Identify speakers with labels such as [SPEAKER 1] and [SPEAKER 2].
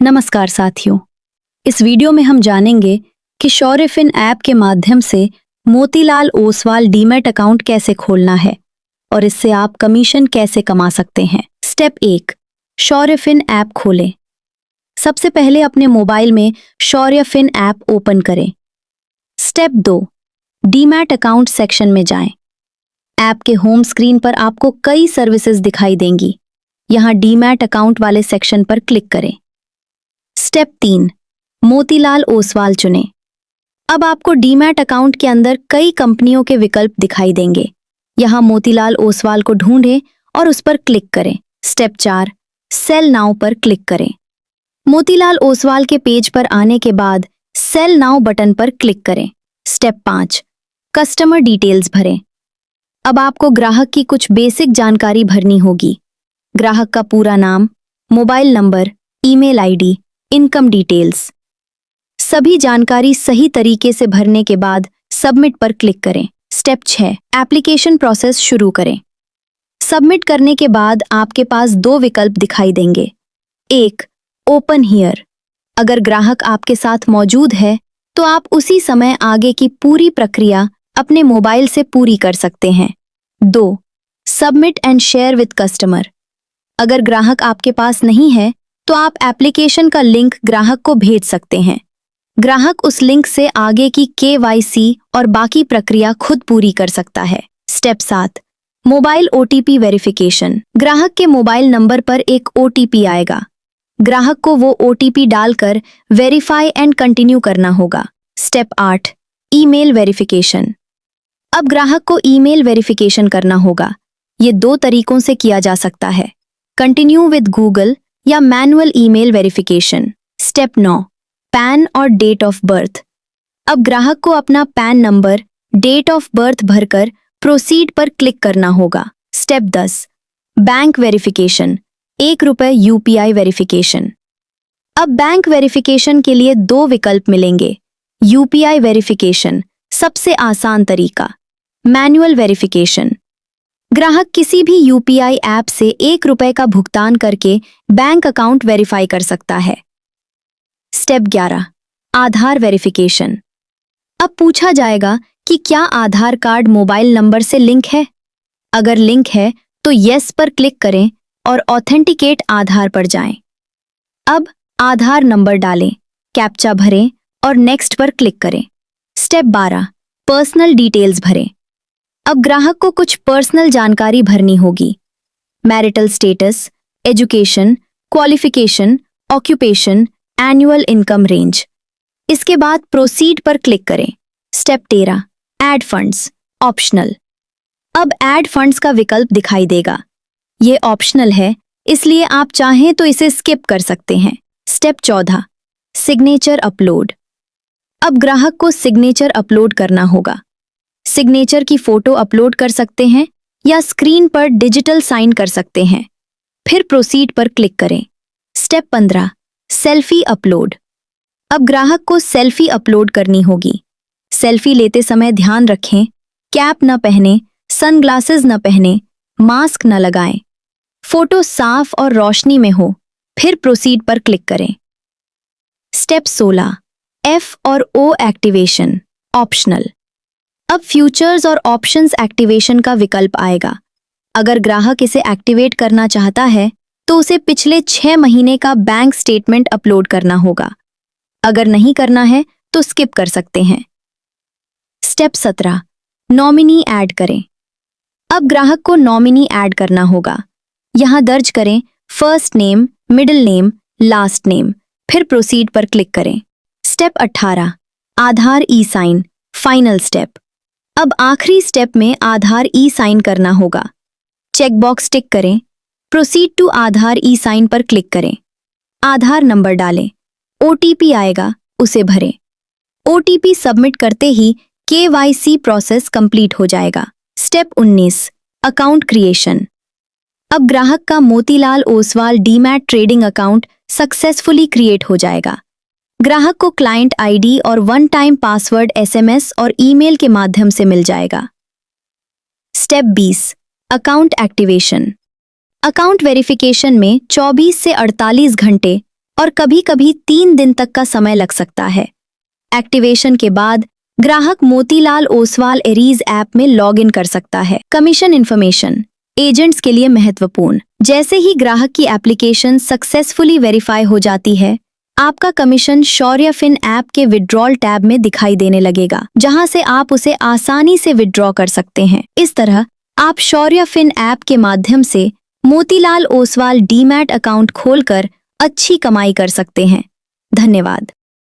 [SPEAKER 1] नमस्कार साथियों। इस वीडियो में हम जानेंगे कि शौर्यफिन ऐप के माध्यम से मोतीलाल ओसवाल डीमैट अकाउंट कैसे खोलना है और इससे आप कमीशन कैसे कमा सकते हैं। स्टेप 1, शौर्यफिन ऐप खोलें। सबसे पहले अपने मोबाइल में शौर्यफिन ऐप ओपन करें। स्टेप 2, डीमैट अकाउंट सेक्शन में जाएं। ऐप के होम स्क्रीन पर आपको कई सर्विसेज दिखाई देंगी। यहां डीमैट अकाउंट वाले सेक्शन पर क्लिक करें। स्टेप 3, मोतीलाल ओसवाल चुनें। अब आपको डीमैट अकाउंट के अंदर कई कंपनियों के विकल्प दिखाई देंगे। यहां मोतीलाल ओसवाल को ढूंढें और उस पर क्लिक करें। स्टेप 4, सेल नाउ पर क्लिक करें। मोतीलाल ओसवाल के पेज पर आने के बाद सेल नाउ बटन पर क्लिक करें। स्टेप 5, कस्टमर डिटेल्स भरें। अब आपको ग्राहक की कुछ बेसिक जानकारी भरनी होगी। ग्राहक का पूरा नाम, mobile number, email ID, income details. सभी जानकारी सही तरीके से भरने के बाद सबमिट पर क्लिक करें। स्टेप 6, एप्लीकेशन प्रोसेस शुरू करें। सबमिट करने के बाद आपके पास 2 विकल्प दिखाई देंगे। 1, ओपन हियर। अगर ग्राहक आपके साथ मौजूद है तो आप उसी समय आगे की पूरी प्रक्रिया अपने मोबाइल से पूरी कर सकते हैं। 2, submit and share with customer. अगर ग्राहक आपके पास नहीं है तो आप एप्लीकेशन का लिंक ग्राहक को भेज सकते हैं। ग्राहक उस लिंक से आगे की KYC और बाकी प्रक्रिया खुद पूरी कर सकता है। Step 7, mobile OTP verification. ग्राहक के मोबाइल नंबर पर एक OTP आएगा। ग्राहक को वो OTP डालकर वेरीफाई एंड कंटिन्यू करना होगा। Step 8, email verification. अब ग्राहक को ईमेल वेरिफिकेशन करना होगा। ये 2 तरीकों से किया जा सकता है, कंटिन्यू विद गूगल या manual email verification. Step 9, PAN और डेट ऑफ बर्थ। अब ग्राहक को अपना PAN number, date of birth भरकर प्रोसीड पर क्लिक करना होगा। Step 10, bank verification, ₹1 UPI verification. अब बैंक वेरिफिकेशन के लिए 2 विकल्प मिलेंगे। UPI वेरिफिकेशन सबसे आसान तरीका, मैनुअल वेरिफिकेशन। ग्राहक किसी भी UPI ऐप से ₹1 का भुगतान करके बैंक अकाउंट वेरीफाई कर सकता है। स्टेप 11, आधार वेरिफिकेशन। अब पूछा जाएगा कि क्या आधार कार्ड मोबाइल नंबर से लिंक है। अगर लिंक है तो यस पर क्लिक करें और ऑथेंटिकेट आधार पर जाएं। अब आधार नंबर डालें, कैप्चा भरें और नेक्स्ट पर क्लिक करें। स्टेप 12, पर्सनल डिटेल्स भरें। अब ग्राहक को कुछ पर्सनल जानकारी भरनी होगी। Marital status, education, qualification, occupation, annual income range. इसके बाद प्रोसीड पर क्लिक करें। Step 13, add funds, optional. अब ऐड फंड्स का विकल्प दिखाई देगा। ये ऑप्शनल है, इसलिए आप चाहें तो इसे स्किप कर सकते हैं। Step 14, signature upload. अब ग्राहक को सिग्नेचर अपलोड करना होगा। सिग्नेचर की फोटो अपलोड कर सकते हैं या स्क्रीन पर डिजिटल साइन कर सकते हैं। फिर प्रोसीड पर क्लिक करें। Step 15, selfie upload. अब ग्राहक को सेल्फी अपलोड करनी होगी। सेल्फी लेते समय ध्यान रखें, कैप न पहने, सनग्लासेस न पहने, मास्क न लगाएं। फोटो साफ और रोशनी में हो। फिर प्रोसीड पर क्लिक करें। स्टेप 16, F और O एक्टिवेशन, ऑप्शनल। अब फ्यूचर्स और ऑप्शंस एक्टिवेशन का विकल्प आएगा। अगर ग्राहक इसे एक्टिवेट करना चाहता है तो उसे पिछले 6 महीने का बैंक स्टेटमेंट अपलोड करना होगा। अगर नहीं करना है तो स्किप कर सकते हैं। स्टेप 17, नॉमिनी ऐड करें। अब ग्राहक को नॉमिनी ऐड करना होगा। यहां दर्ज करें first name, middle name, last name. फिर प्रोसीड पर क्लिक करें। स्टेप 18, आधार ई-साइन, फाइनल स्टेप। अब आखिरी स्टेप में आधार ई-साइन करना होगा। चेकबॉक्स टिक करें, प्रोसीड टू आधार ई-साइन पर क्लिक करें। आधार नंबर डालें, OTP आएगा, उसे भरें। OTP सबमिट करते ही KYC प्रोसेस कंप्लीट हो जाएगा। Step 19, account creation. अब ग्राहक का Motilal Oswal demat trading account successfully create हो जाएगा। ग्राहक को क्लाइंट ID और 1 टाइम पासवर्ड SMS और ईमेल के माध्यम से मिल जाएगा। Step 20, account activation. Account verification में 24 से 48 घंटे और कभी-कभी 3 दिन तक का समय लग सकता है। एक्टिवेशन के बाद ग्राहक मोतीलाल ओसवाल एरीज ऐप में लॉगिन कर सकता है। कमीशन इन्फॉर्मेशन एजेंट्स के लिए महत्वपूर्ण। जैसे ही ग्राहक की एप्लीकेशन सक्सेसफुली वेरीफाई हो जाती है, आपका कमीशन शौर्य फिन ऐप के विड्रॉल टैब में दिखाई देने लगेगा, जहां से आप उसे आसानी से विड्रॉ कर सकते हैं। इस तरह आप शौर्य फिन ऐप के माध्यम से मोतीलाल ओसवाल डीमैट अकाउंट खोलकर अच्छी कमाई कर सकते हैं। धन्यवाद।